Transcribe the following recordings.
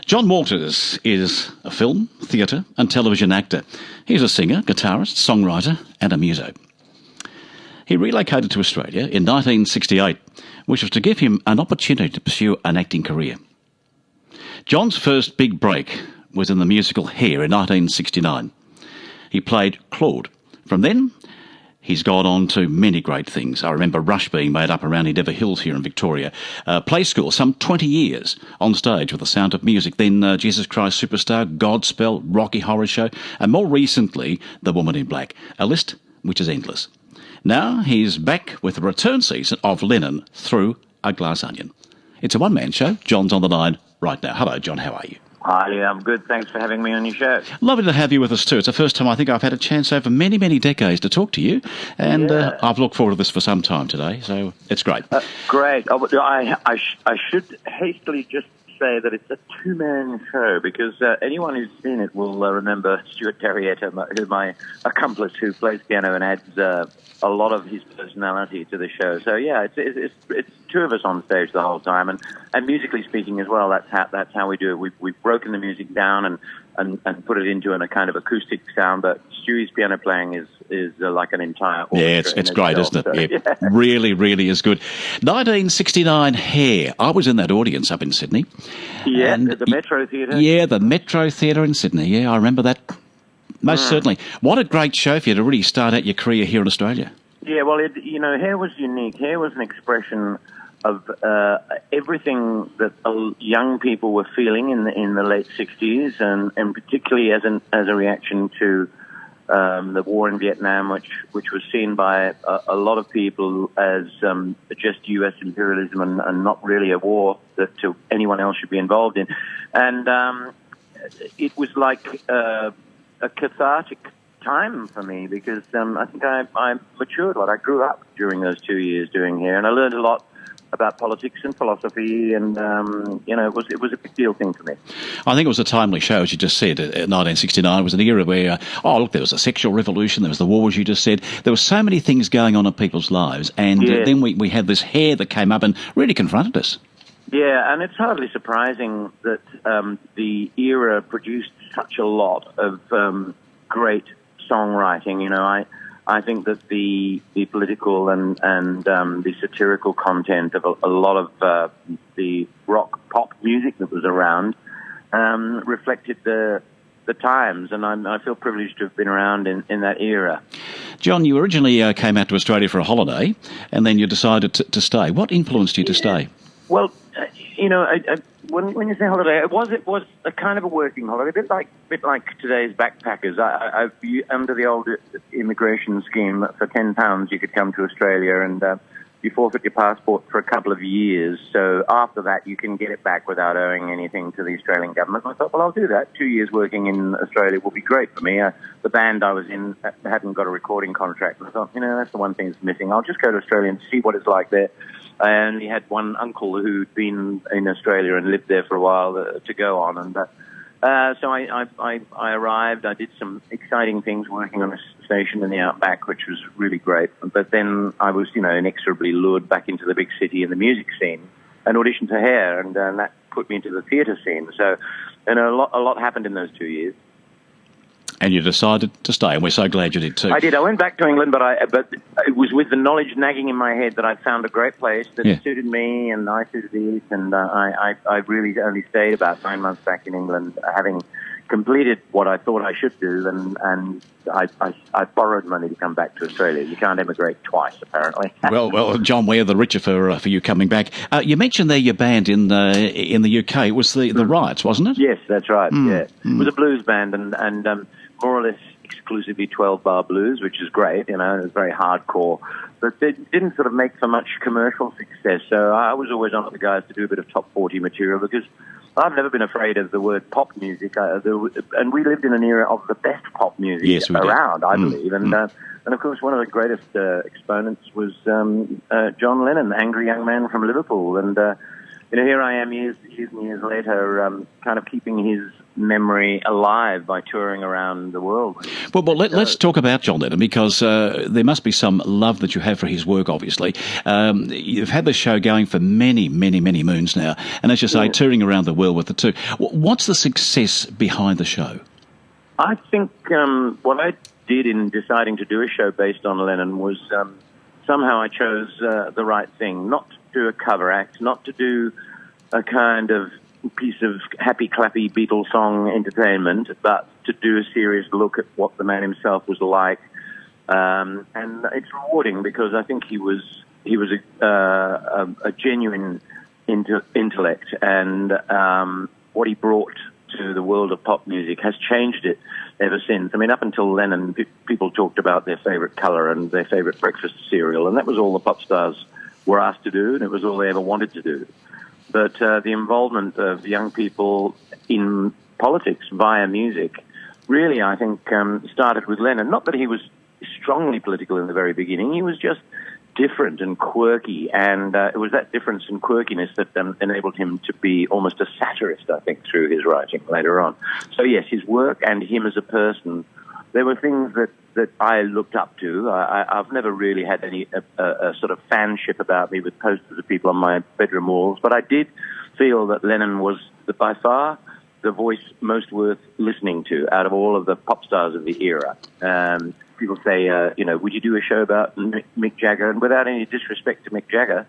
John Walters is a film, theatre and television actor. He's a singer, guitarist, songwriter and a muso. He relocated to Australia in 1968, which was to give him an opportunity to pursue an acting career. John's first big break was in the musical Hair in 1969. He played Claude. From then, he's gone on to many great things. I remember Rush being made up around Endeavour Hills here in Victoria. Play School, some 20 years on stage with The Sound of Music. Then Jesus Christ Superstar, Godspell, Rocky Horror Show, and more recently, The Woman in Black. A list which is endless. Now he's back with the return season of Lennon through A Glass Onion. It's a one-man show. John's on the line right now. Hello, John. How are you? Hi, I'm good. Thanks for having me on your show. Lovely to have you with us too. It's the first time I think I've had a chance over many, many decades to talk to you, and I've looked forward to this for some time today, so it's great. Great. I should hastily just say that it's a two-man show because anyone who's seen it will remember Stuart Terrietta, my accomplice who plays piano and adds a lot of his personality to the show. So yeah, it's two of us on stage the whole time, and musically speaking as well. That's how we do it. We've broken the music down and put it into a kind of acoustic sound. But Stewie's piano playing is like an entire orchestra. Yeah, it's great, isn't it? So, yeah. Really, really is good. 1969 Hair. I was in that audience up in Sydney. Yeah, the Metro Theatre. Yeah, the Metro Theatre in Sydney. Yeah, I remember that. Most certainly. What a great show for you to really start out your career here in Australia. Yeah, well, Hair was unique. Hair was an expression of everything that young people were feeling in the late 60s, and particularly as a reaction to the war in Vietnam, which was seen by a lot of people as just U.S. imperialism and not really a war that anyone else should be involved in. And it was like a cathartic time for me because I think I matured a lot. I grew up during those 2 years doing Hair, and I learned a lot about politics and philosophy, and it was a big deal thing for me. I think it was a timely show, as you just said. 1969 was an era where, there was a sexual revolution, there was the war, as you just said. There were so many things going on in people's lives, and then we had this Hair that came up and really confronted us. Yeah, and it's hardly surprising that the era produced such a lot of great songwriting. I think that the political and the satirical content of a lot of the rock pop music that was around reflected the times, and I feel privileged to have been around in that era. John, you originally came out to Australia for a holiday, and then you decided to stay. What influenced you to stay? Well, when you say holiday, it was a kind of a working holiday, a bit like today's backpackers. Under the old immigration scheme, for £10 you could come to Australia, and you forfeit your passport for a couple of years. So after that, you can get it back without owing anything to the Australian government. I thought, well, I'll do that. 2 years working in Australia will be great for me. The band I was in hadn't got a recording contract, and I thought, that's the one thing that's missing. I'll just go to Australia and see what it's like there. I only had one uncle who'd been in Australia and lived there for a while to go on, and so I arrived. I did some exciting things working on a station in the outback, which was really great. But then I was, inexorably lured back into the big city and the music scene, and auditioned for Hair, and that put me into the theatre scene. So, a lot happened in those 2 years. And you decided to stay, and we're so glad you did too. I did. I went back to England, but it was with the knowledge nagging in my head that I'd found a great place that suited me, and I suited it, and I really only stayed about 9 months back in England, having completed what I thought I should do, and I borrowed money to come back to Australia. You can't emigrate twice, apparently. well, John, we're the richer for you coming back. You mentioned there your band in the UK. It was the Riots, wasn't it? Yes, that's right. Yeah, it was a blues band, and more or less exclusively 12-bar blues, which is great. It was very hardcore, but it didn't sort of make so much commercial success. So I was always on with the guys to do a bit of top 40 material because I've never been afraid of the word pop music, and we lived in an era of the best pop music around, I believe. And of course, one of the greatest exponents was John Lennon, angry young man from Liverpool, and here I am years and years later, kind of keeping his memory alive by touring around the world. Well, let's talk about John Lennon, because there must be some love that you have for his work, obviously. You've had this show going for many, many, many moons now, and as you say, touring around the world with the two. What's the success behind the show? I think what I did in deciding to do a show based on Lennon was somehow I chose the right thing, not to do a cover act, not to do a kind of piece of happy, clappy Beatles song entertainment, but to do a serious look at what the man himself was like. And it's rewarding because I think he was a genuine intellect, and what he brought to the world of pop music has changed it ever since. I mean, up until Lennon, people talked about their favorite color and their favorite breakfast cereal, and that was all the pop stars were asked to do, and it was all they ever wanted to do. But the involvement of young people in politics via music really, I think, started with Lennon. Not that he was strongly political in the very beginning. He was just different and quirky, and it was that difference and quirkiness that enabled him to be almost a satirist, I think, through his writing later on. So, yes, his work and him as a person, there were things that I looked up to. I've never really had any a sort of fanship about me with posters of people on my bedroom walls, but I did feel that Lennon was by far the voice most worth listening to out of all of the pop stars of the era. People say, would you do a show about Mick Jagger? And without any disrespect to Mick Jagger,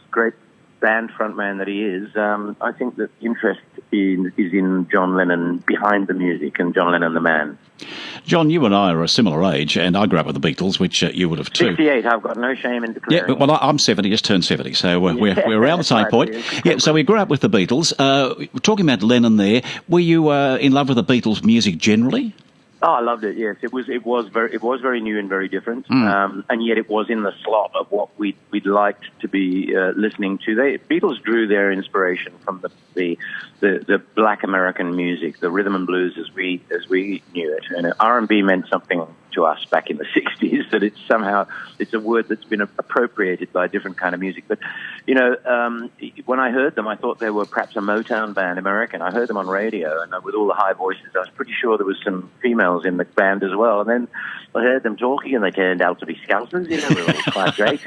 great band frontman that he is, I think that interest is in John Lennon behind the music and John Lennon the man. John, you and I are a similar age, and I grew up with the Beatles, which you would have too. 68, I've got no shame in declaring. Yeah, well, I'm 70, just turned 70, so we're around the same point. Yeah, so we grew up with the Beatles. Talking about Lennon there, were you in love with the Beatles music generally? Oh, I loved it. Yes, it was very new and very different, and yet it was in the slot of what we'd liked to be listening to. Beatles drew their inspiration from the Black American music, the rhythm and blues as we knew it, and R&B meant something to us back in the 60s that it's a word that's been appropriated by a different kind of music. But when I heard them, I thought they were perhaps a Motown band, American. I heard them on radio, and with all the high voices, I was pretty sure there was some females in the band as well. And then I heard them talking, and they turned out to be scousers. It was quite great.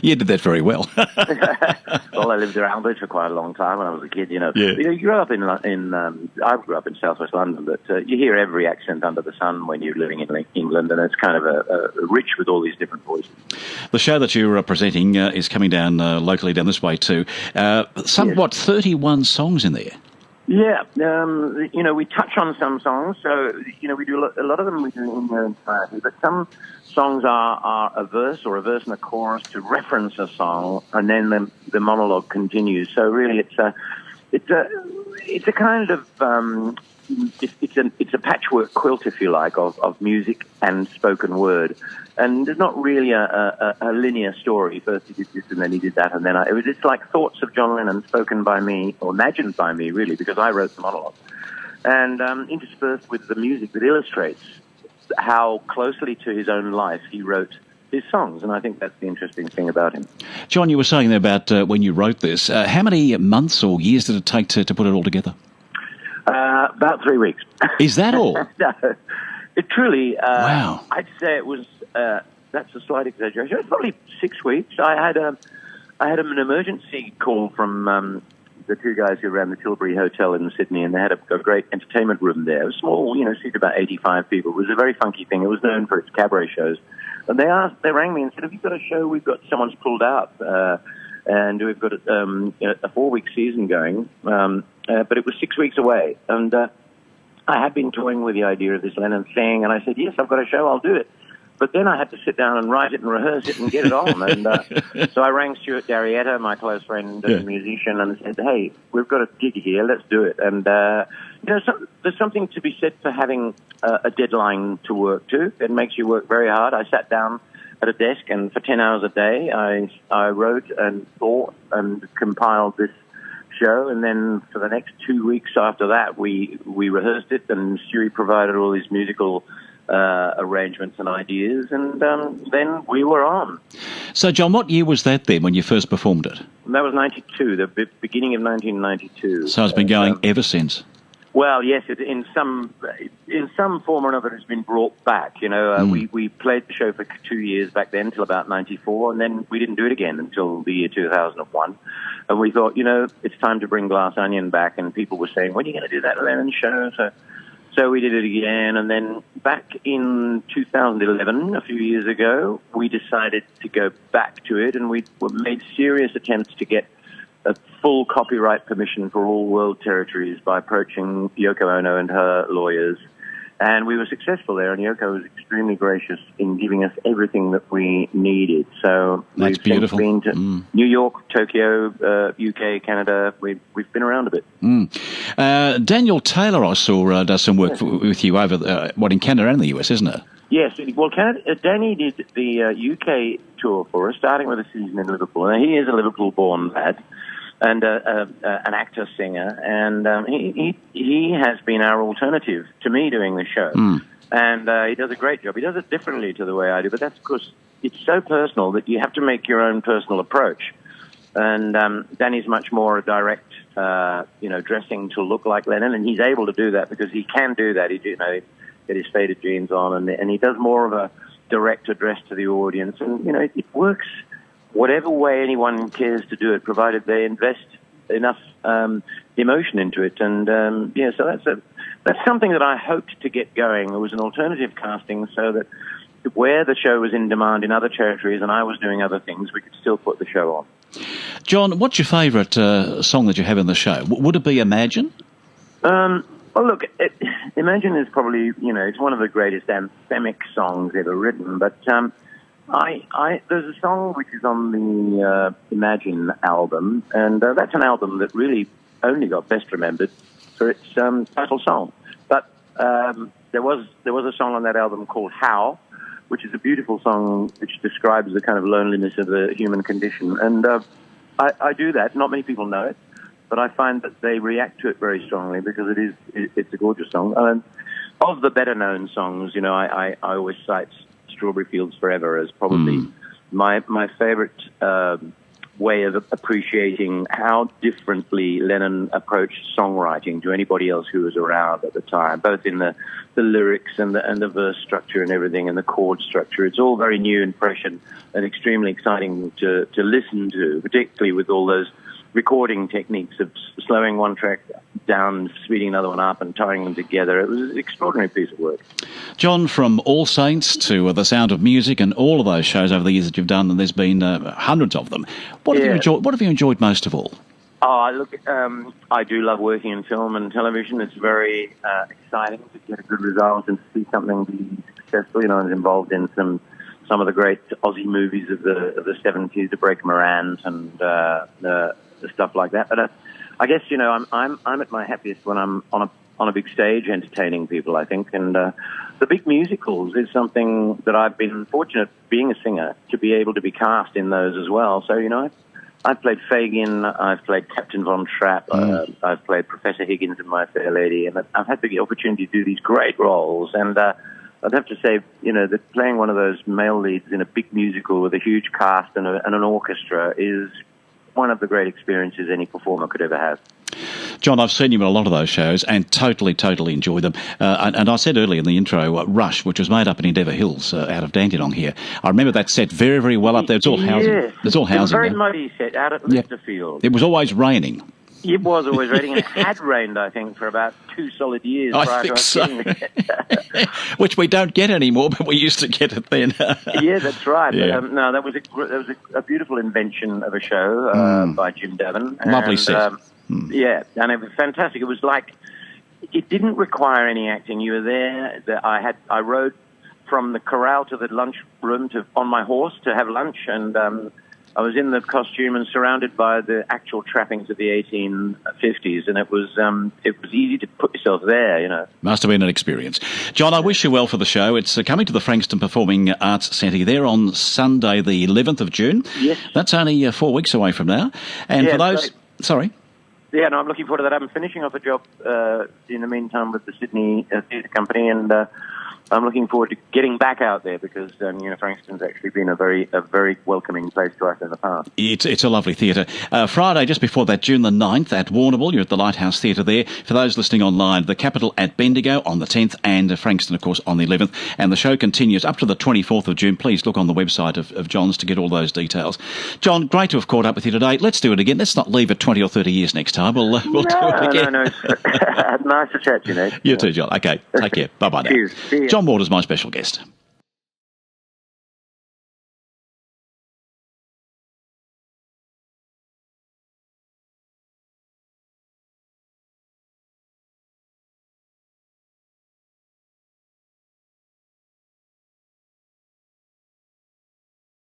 You did that very well. Well, I lived around it for quite a long time when I was a kid. Yeah. You grew up I grew up in southwest London, but you hear every accent under the sun when you're living in England, and it's kind of rich with all these different voices. The show that you're presenting is coming down locally down this way too. Somewhat 31 songs in there. Yeah, we touch on some songs, so, we do a lot of them we do in their entirety, but some songs are a verse and a chorus to reference a song, and then the monologue continues. So really it's a kind of, it's a patchwork quilt, if you like, of music and spoken word. And there's not really a linear story. First he did this, and then he did that, and then it's like thoughts of John Lennon spoken by me, or imagined by me, really, because I wrote the monologue. And interspersed with the music that illustrates how closely to his own life he wrote his songs, and I think that's the interesting thing about him. John, you were saying there about when you wrote this, how many months or years did it take to put it all together? About 3 weeks. Is that all? No, it truly, wow. I'd say it was, that's a slight exaggeration. It was probably 6 weeks. I had an emergency call from the two guys who ran the Tilbury Hotel in Sydney, and they had a great entertainment room there. It was small, seated about 85 people. It was a very funky thing. It was known for its cabaret shows. And they rang me and said, "Have you got a show? We've got someone's pulled out, and we've got a 4-week season going." But it was 6 weeks away, and I had been toying with the idea of this Lennon thing, and I said, "Yes, I've got a show. I'll do it." But then I had to sit down and write it and rehearse it and get it on. And so I rang Stuart Darietta, my close friend and musician, and said, "Hey, we've got a gig here. Let's do it." And there's something to be said for having a deadline to work to. It makes you work very hard. I sat down at a desk, and for 10 hours a day, I wrote and thought and compiled this show. And then for the next 2 weeks after that, we rehearsed it, and Stewie provided all these musical arrangements and ideas, and then we were on. So, John, what year was that then when you first performed it? And that was 92, the beginning of 1992. So it's been going ever since. Well, yes, in some form or another, it's been brought back. You know, we played the show for 2 years back then, till about 94, and then we didn't do it again until the year 2001. And we thought, you know, it's time to bring Glass Onion back, and people were saying, when are you going to do that Lennon show? So we did it again, and then back in 2011, a few years ago, we decided to go back to it, and we made serious attempts to get a full copyright permission for all world territories by approaching Yoko Ono and her lawyers. And we were successful there, and Yoko was extremely gracious in giving us everything that we needed. So that's we've beautiful. Been to New York, Tokyo, UK, Canada. We've been around a bit. Daniel Taylor, I saw, does some work with you over in Canada and the US, isn't it? Yes, well, Danny did the UK tour for us, starting with a season in Liverpool. Now, he is a Liverpool-born lad and an actor, singer, and he has been our alternative to me doing the show. And he does a great job. He does it differently to the way I do, but that's because it's so personal that you have to make your own personal approach. And Danny's much more a direct, dressing to look like Lennon, and he's able to do that because he can do that. He get his faded jeans on, and he does more of a direct address to the audience, and it works whatever way anyone cares to do it, provided they invest enough emotion into it. And so that's something that I hoped to get going. It was an alternative casting, so that where the show was in demand in other territories and I was doing other things, we could still put the show on. John, what's your favourite song that you have in the show? Would it be Imagine? Well, look, Imagine is probably, it's one of the greatest anthemic songs ever written, but there's a song which is on the Imagine album, and that's an album that really only got best remembered for its title song. But there was a song on that album called How, which is a beautiful song which describes the kind of loneliness of the human condition. And I do that. Not many people know it, but I find that they react to it very strongly because it's a gorgeous song. Of the better-known songs, I always cite Strawberry Fields Forever as probably my favorite way of appreciating how differently Lennon approached songwriting to anybody else who was around at the time, both in the lyrics and the verse structure and everything, and the chord structure. It's all very new and fresh and extremely exciting to listen to, particularly with all those recording techniques of slowing one track down, speeding another one up, and tying them together. It was an extraordinary piece of work. John, from All Saints to The Sound of Music and all of those shows over the years that you've done, and there's been hundreds of them, what have you enjoyed most of all? Oh, look, I do love working in film and television. It's very exciting to get a good result and to see something be successful. I was involved in some of the great Aussie movies of the 70s, the Breaker Morans and the stuff like that. But I guess I'm at my happiest when I'm on a big stage entertaining people, I think. And the big musicals is something that I've been fortunate, being a singer, to be able to be cast in those as well. So I've played Fagin, I've played Captain Von Trapp, I've played Professor Higgins in My Fair Lady, and I've had the opportunity to do these great roles. And I'd have to say, that playing one of those male leads in a big musical with a huge cast and an orchestra is one of the great experiences any performer could ever have. John, I've seen you in a lot of those shows and totally enjoy them. And I said earlier in the intro, Rush, which was made up in Endeavour Hills out of Dandenong here. I remember that set very, very well up there. It's all housing. Yes. It's all housing. It was a very now. muddy set out at Listerfield. It was always raining. It was always raining. It had rained, I think, for about 2 solid years. I think so. Which we don't get anymore, but we used to get it then. Yeah, that's right. Yeah. But, no, that was a beautiful invention of a show by Jim Davin. Lovely set. Yeah, and it was fantastic. It was like, it didn't require any acting. You were there. I rode from the corral to the lunch room on my horse to have lunch, and I was in the costume and surrounded by the actual trappings of the 1850s, and it was easy to put yourself there, Must have been an experience. John, I wish you well for the show. It's coming to the Frankston Performing Arts Centre there on Sunday the 11th of June. Yes. That's only 4 weeks away from now. And for those... Great. Sorry? Yeah, no, I'm looking forward to that. I'm finishing off a job in the meantime with the Sydney Theatre Company, and I'm looking forward to getting back out there because Frankston's actually been a very welcoming place to us in the past. It's a lovely theatre. Friday, just before that, June the 9th at Warrnambool. You're at the Lighthouse Theatre there. For those listening online, the Capitol at Bendigo on the 10th and Frankston, of course, on the 11th. And the show continues up to the 24th of June. Please look on the website of John's to get all those details. John, great to have caught up with you today. Let's do it again. Let's not leave it 20 or 30 years next time. We'll do it again. No. Nice to chat to you, Nate. You too, John. Okay, take care. Bye-bye now. Cheers. See ya. John Waters, my special guest.